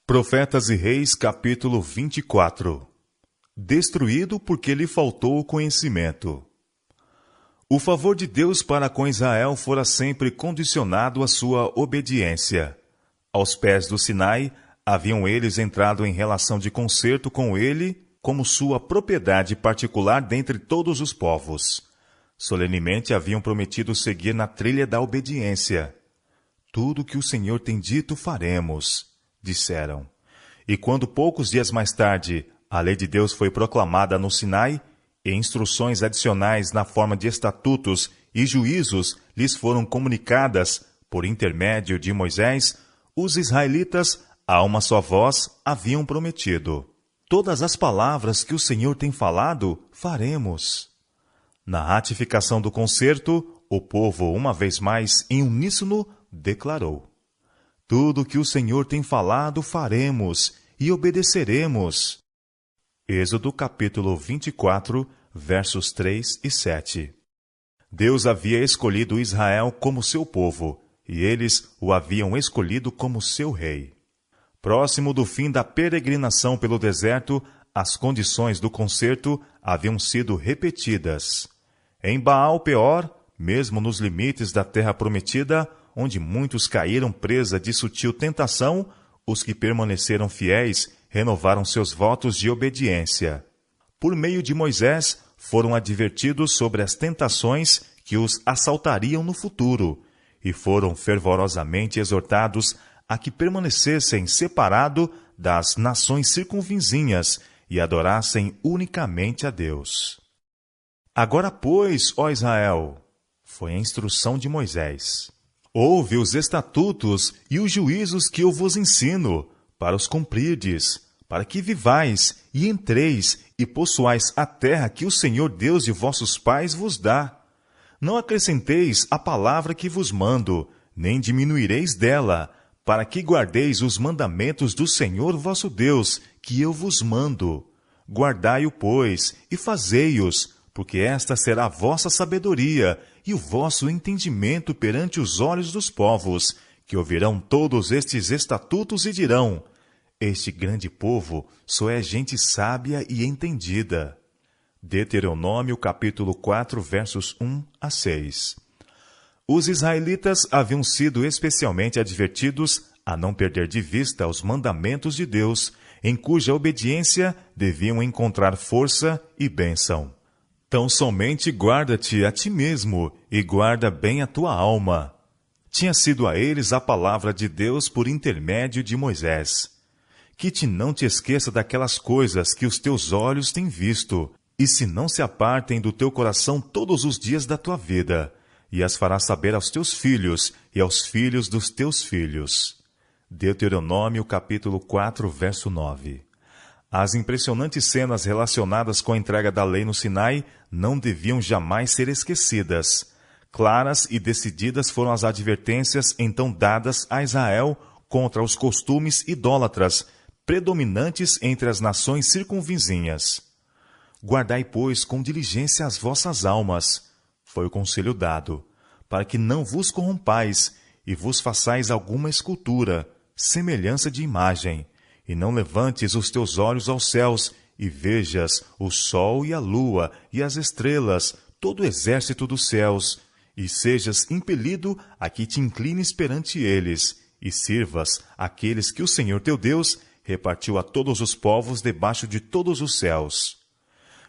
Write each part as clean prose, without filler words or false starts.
Profetas e Reis, capítulo 24. Destruído porque lhe faltou o conhecimento. O favor de Deus para com Israel fora sempre condicionado à sua obediência. Aos pés do Sinai, haviam eles entrado em relação de concerto com ele, como sua propriedade particular dentre todos os povos. Solenemente haviam prometido seguir na trilha da obediência. Tudo que o Senhor tem dito faremos, disseram. E quando poucos dias mais tarde a lei de Deus foi proclamada no Sinai, e instruções adicionais na forma de estatutos e juízos lhes foram comunicadas por intermédio de Moisés, os israelitas, a uma só voz, haviam prometido: todas as palavras que o Senhor tem falado, faremos. Na ratificação do concerto, o povo, uma vez mais, em uníssono, declarou: tudo que o Senhor tem falado, faremos e obedeceremos. Êxodo capítulo 24, versos 3 e 7. Deus havia escolhido Israel como seu povo, e eles o haviam escolhido como seu rei. Próximo do fim da peregrinação pelo deserto, as condições do concerto haviam sido repetidas. Em Baal-Peor, mesmo nos limites da terra prometida, onde muitos caíram presa de sutil tentação, os que permaneceram fiéis renovaram seus votos de obediência. Por meio de Moisés, foram advertidos sobre as tentações que os assaltariam no futuro, e foram fervorosamente exortados a que permanecessem separados das nações circunvizinhas e adorassem unicamente a Deus. Agora, pois, ó Israel, foi a instrução de Moisés: ouve os estatutos e os juízos que eu vos ensino, para os cumprirdes, para que vivais e entreis e possuais a terra que o Senhor Deus de vossos pais vos dá. Não acrescenteis a palavra que vos mando, nem diminuireis dela, para que guardeis os mandamentos do Senhor vosso Deus, que eu vos mando. Guardai-o, pois, e fazei-os, porque esta será a vossa sabedoria e o vosso entendimento perante os olhos dos povos, que ouvirão todos estes estatutos e dirão: este grande povo só é gente sábia e entendida. Deuteronômio capítulo 4, versos 1 a 6. Os israelitas haviam sido especialmente advertidos a não perder de vista os mandamentos de Deus, em cuja obediência deviam encontrar força e bênção. Tão somente guarda-te a ti mesmo e guarda bem a tua alma. Tinha sido a eles a palavra de Deus por intermédio de Moisés. Que não te esqueça daquelas coisas que os teus olhos têm visto, e se não se apartem do teu coração todos os dias da tua vida, e as farás saber aos teus filhos e aos filhos dos teus filhos. Deuteronômio capítulo 4, verso 9. As impressionantes cenas relacionadas com a entrega da lei no Sinai não deviam jamais ser esquecidas. Claras e decididas foram as advertências então dadas a Israel contra os costumes idólatras predominantes entre as nações circunvizinhas. Guardai, pois, com diligência as vossas almas, foi o conselho dado, para que não vos corrompais e vos façais alguma escultura, semelhança de imagem, e não levantes os teus olhos aos céus e vejas o sol e a lua e as estrelas, todo o exército dos céus, e sejas impelido a que te inclines perante eles, e sirvas aqueles que o Senhor teu Deus repartiu a todos os povos debaixo de todos os céus.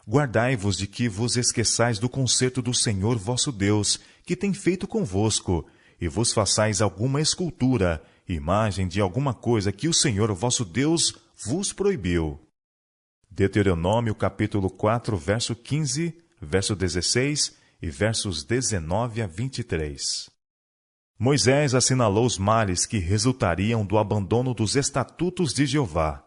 Guardai-vos de que vos esqueçais do concerto do Senhor vosso Deus, que tem feito convosco, e vos façais alguma escultura, imagem de alguma coisa que o Senhor vosso Deus vos proibiu. Deuteronômio capítulo 4, verso 15, verso 16 e versos 19 a 23. Moisés assinalou os males que resultariam do abandono dos estatutos de Jeová.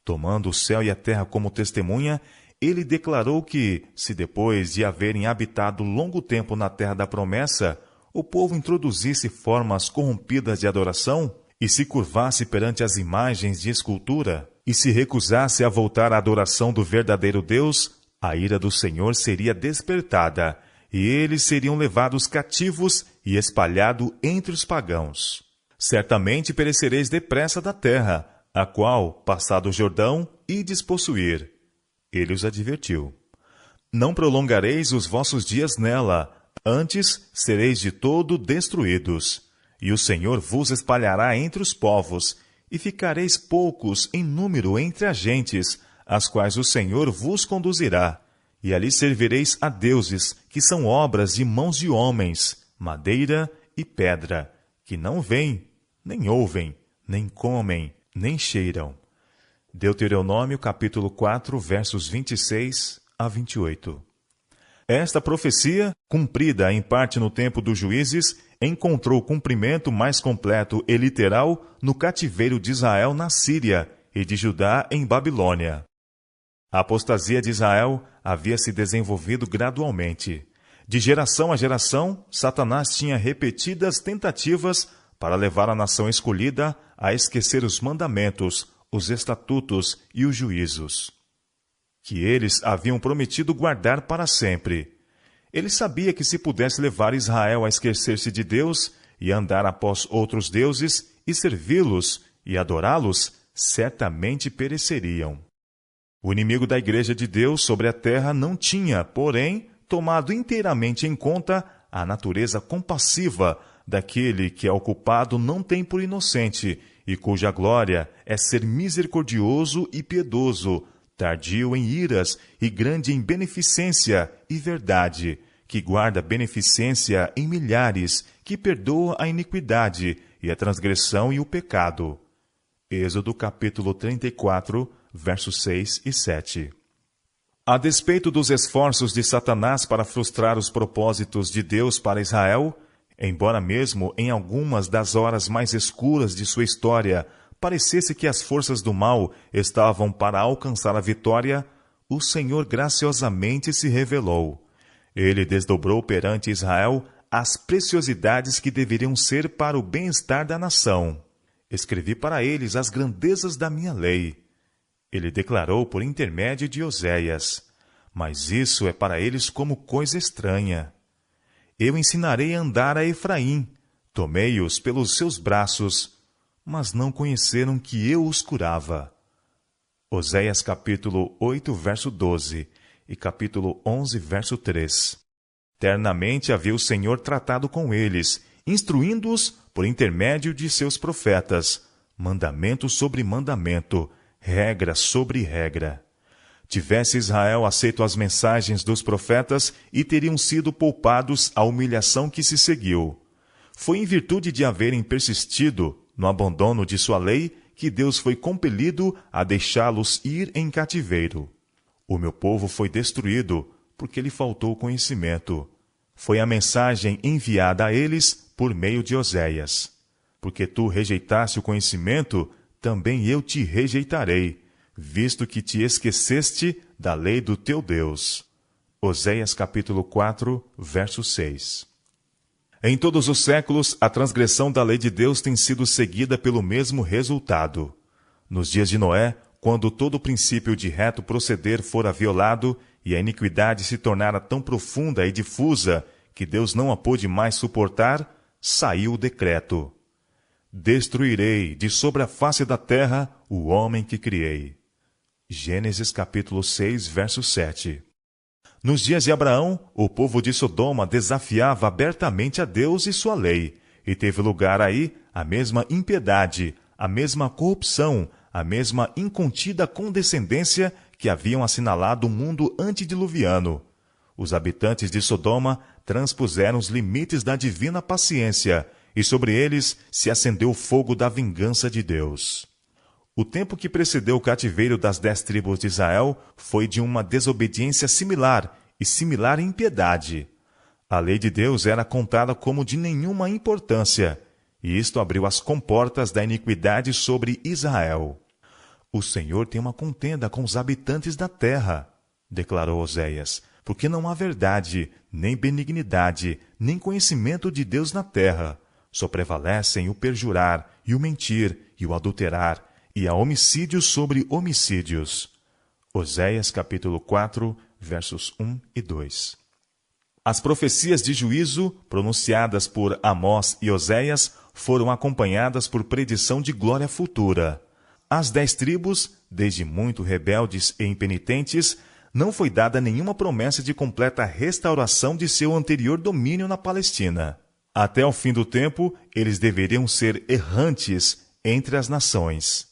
Tomando o céu e a terra como testemunha, ele declarou que, se depois de haverem habitado longo tempo na terra da promessa, o povo introduzisse formas corrompidas de adoração e se curvasse perante as imagens de escultura, e se recusasse a voltar à adoração do verdadeiro Deus, a ira do Senhor seria despertada, e eles seriam levados cativos e espalhados entre os pagãos. Certamente perecereis depressa da terra, a qual, passado o Jordão, ides possuir. Ele os advertiu. Não prolongareis os vossos dias nela, antes sereis de todo destruídos. E o Senhor vos espalhará entre os povos, e ficareis poucos em número entre as gentes, as quais o Senhor vos conduzirá. E ali servireis a deuses, que são obras de mãos de homens, madeira e pedra, que não veem, nem ouvem, nem comem, nem cheiram. Deuteronômio capítulo 4, versos 26 a 28. Esta profecia, cumprida em parte no tempo dos juízes, encontrou cumprimento mais completo e literal no cativeiro de Israel na Síria e de Judá em Babilônia. A apostasia de Israel havia se desenvolvido gradualmente. De geração a geração, Satanás tinha repetidas tentativas para levar a nação escolhida a esquecer os mandamentos, os estatutos e os juízos, que eles haviam prometido guardar para sempre. Ele sabia que se pudesse levar Israel a esquecer-se de Deus e andar após outros deuses e servi-los e adorá-los, certamente pereceriam. O inimigo da Igreja de Deus sobre a terra não tinha, porém, tomado inteiramente em conta a natureza compassiva daquele que o culpado não tem por inocente e cuja glória é ser misericordioso e piedoso, tardio em iras e grande em beneficência e verdade, que guarda beneficência em milhares, que perdoa a iniquidade e a transgressão e o pecado. Êxodo capítulo 34, versos 6 e 7. A despeito dos esforços de Satanás para frustrar os propósitos de Deus para Israel, embora mesmo em algumas das horas mais escuras de sua história parecesse que as forças do mal estavam para alcançar a vitória, o Senhor graciosamente se revelou. Ele desdobrou perante Israel as preciosidades que deveriam ser para o bem-estar da nação. Escrevi para eles as grandezas da minha lei. Ele declarou por intermédio de Oséias, mas isso é para eles como coisa estranha. Eu ensinarei a andar a Efraim, tomei-os pelos seus braços, mas não conheceram que eu os curava. Oséias capítulo 8, verso 12 e capítulo 11, verso 3. Ternamente havia o Senhor tratado com eles, instruindo-os por intermédio de seus profetas, mandamento sobre mandamento, regra sobre regra. Tivesse Israel aceito as mensagens dos profetas e teriam sido poupados a humilhação que se seguiu. Foi em virtude de haverem persistido no abandono de sua lei que Deus foi compelido a deixá-los ir em cativeiro. O meu povo foi destruído porque lhe faltou conhecimento. Foi a mensagem enviada a eles por meio de Oséias. Porque tu rejeitaste o conhecimento, também eu te rejeitarei, visto que te esqueceste da lei do teu Deus. Oséias capítulo 4, verso 6. Em todos os séculos, a transgressão da lei de Deus tem sido seguida pelo mesmo resultado. Nos dias de Noé, quando todo o princípio de reto proceder fora violado e a iniquidade se tornara tão profunda e difusa que Deus não a pôde mais suportar, saiu o decreto: destruirei de sobre a face da terra o homem que criei. Gênesis capítulo 6, verso 7. Nos dias de Abraão, o povo de Sodoma desafiava abertamente a Deus e sua lei, e teve lugar aí a mesma impiedade, a mesma corrupção, a mesma incontida condescendência que haviam assinalado o mundo antediluviano. Os habitantes de Sodoma transpuseram os limites da divina paciência, e sobre eles se acendeu o fogo da vingança de Deus. O tempo que precedeu o cativeiro das 10 tribos de Israel foi de uma desobediência similar e similar impiedade. A lei de Deus era contada como de nenhuma importância, e isto abriu as comportas da iniquidade sobre Israel. O Senhor tem uma contenda com os habitantes da terra, declarou Oséias, porque não há verdade, nem benignidade, nem conhecimento de Deus na terra. Só prevalecem o perjurar, e o mentir, e o adulterar, e há homicídios sobre homicídios. Oséias capítulo 4, versos 1 e 2. As profecias de juízo, pronunciadas por Amós e Oséias, foram acompanhadas por predição de glória futura. às 10 tribos, desde muito rebeldes e impenitentes, não foi dada nenhuma promessa de completa restauração de seu anterior domínio na Palestina. Até o fim do tempo, eles deveriam ser errantes entre as nações.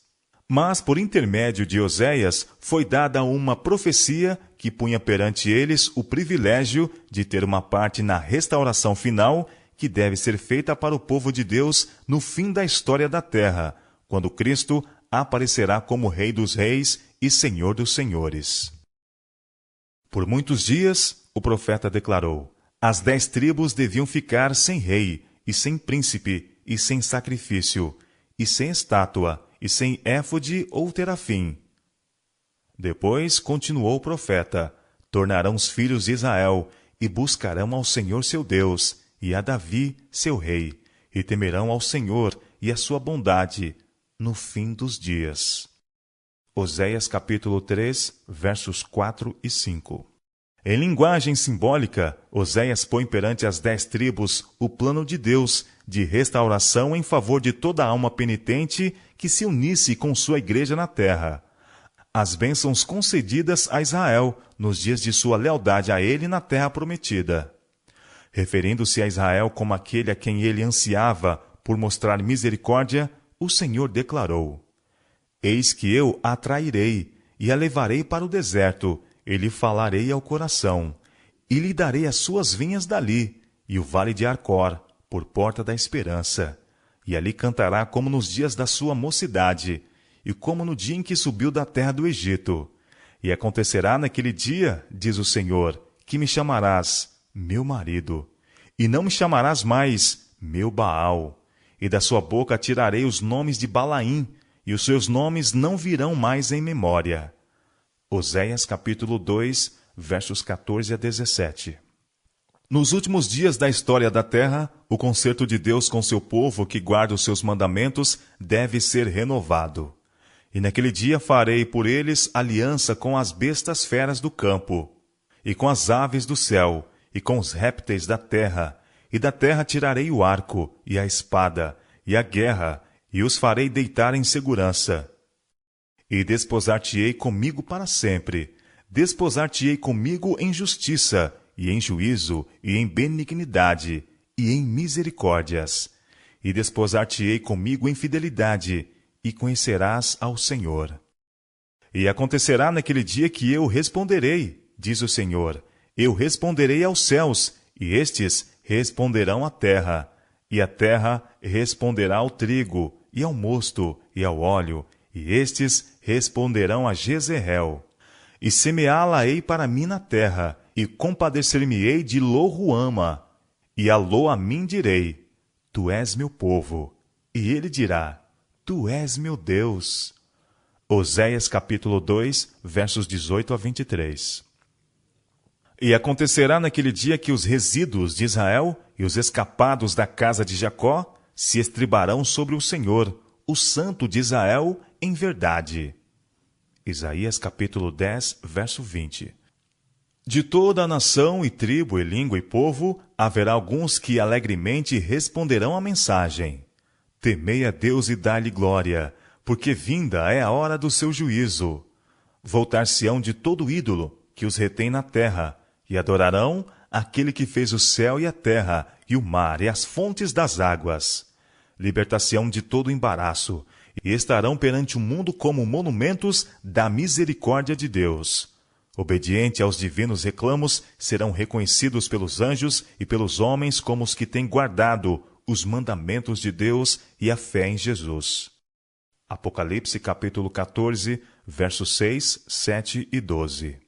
Mas, por intermédio de Oséias, foi dada uma profecia que punha perante eles o privilégio de ter uma parte na restauração final que deve ser feita para o povo de Deus no fim da história da terra, quando Cristo aparecerá como Rei dos Reis e Senhor dos Senhores. Por muitos dias, o profeta declarou: as 10 tribos deviam ficar sem rei, e sem príncipe, e sem sacrifício, e sem estátua, e sem éfode ou terafim. Depois continuou o profeta: tornarão os filhos de Israel, e buscarão ao Senhor seu Deus, e a Davi seu rei, e temerão ao Senhor e a sua bondade, no fim dos dias. Oséias capítulo 3, versos 4 e 5. Em linguagem simbólica, Oséias põe perante as 10 tribos o plano de Deus de restauração em favor de toda alma penitente que se unisse com sua igreja na terra. As bênçãos concedidas a Israel nos dias de sua lealdade a ele na terra prometida. Referindo-se a Israel como aquele a quem ele ansiava por mostrar misericórdia, o Senhor declarou: eis que eu a atrairei, e a levarei para o deserto, e lhe falarei ao coração, e lhe darei as suas vinhas dali, e o vale de Arcor, por porta da esperança. E ali cantará como nos dias da sua mocidade, e como no dia em que subiu da terra do Egito. E acontecerá naquele dia, diz o Senhor, que me chamarás meu marido, e não me chamarás mais meu Baal. E da sua boca tirarei os nomes de Balaim, e os seus nomes não virão mais em memória. Oséias capítulo 2, versos 14 a 17. Nos últimos dias da história da terra, o concerto de Deus com seu povo que guarda os seus mandamentos deve ser renovado. E naquele dia farei por eles aliança com as bestas feras do campo, e com as aves do céu, e com os répteis da terra, e da terra tirarei o arco, e a espada, e a guerra, e os farei deitar em segurança. E desposar-te-ei comigo para sempre, desposar-te-ei comigo em justiça, e em juízo, e em benignidade, e em misericórdias. E desposar-te-ei comigo em fidelidade, e conhecerás ao Senhor. E acontecerá naquele dia que eu responderei, diz o Senhor, eu responderei aos céus, e estes responderão à terra, e a terra responderá ao trigo, e ao mosto, e ao óleo, e estes responderão a Jezreel. E semeá-la-ei para mim na terra, e compadecer-me-ei de Lo-ruama, e a Lo-amim direi, tu és meu povo, e ele dirá, tu és meu Deus. Oséias capítulo 2, versos 18 a 23. E acontecerá naquele dia que os resíduos de Israel e os escapados da casa de Jacó se estribarão sobre o Senhor, o Santo de Israel, em verdade. Isaías capítulo 10, verso 20. De toda a nação e tribo e língua e povo, haverá alguns que alegremente responderão à mensagem. Temei a Deus e dai-lhe glória, porque vinda é a hora do seu juízo. Voltar-se-ão de todo ídolo que os retém na terra, e adorarão aquele que fez o céu e a terra, e o mar e as fontes das águas. Libertar-se-ão de todo embaraço, e estarão perante o mundo como monumentos da misericórdia de Deus. Obediente aos divinos reclamos, serão reconhecidos pelos anjos e pelos homens como os que têm guardado os mandamentos de Deus e a fé em Jesus. Apocalipse capítulo 14, versos 6, 7 e 12.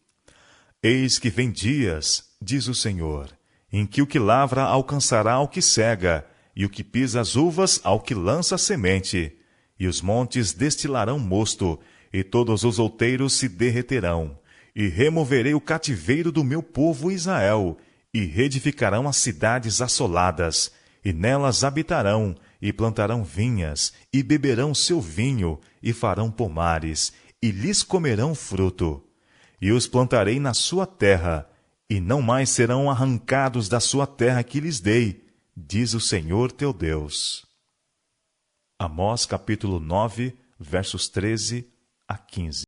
Eis que vem dias, diz o Senhor, em que o que lavra alcançará ao que cega, e o que pisa as uvas ao que lança a semente. E os montes destilarão mosto, e todos os outeiros se derreterão. E removerei o cativeiro do meu povo Israel, e reedificarão as cidades assoladas, e nelas habitarão, e plantarão vinhas, e beberão seu vinho, e farão pomares, e lhes comerão fruto. E os plantarei na sua terra, e não mais serão arrancados da sua terra que lhes dei, diz o Senhor teu Deus. Amós capítulo 9, versos 13 a 15.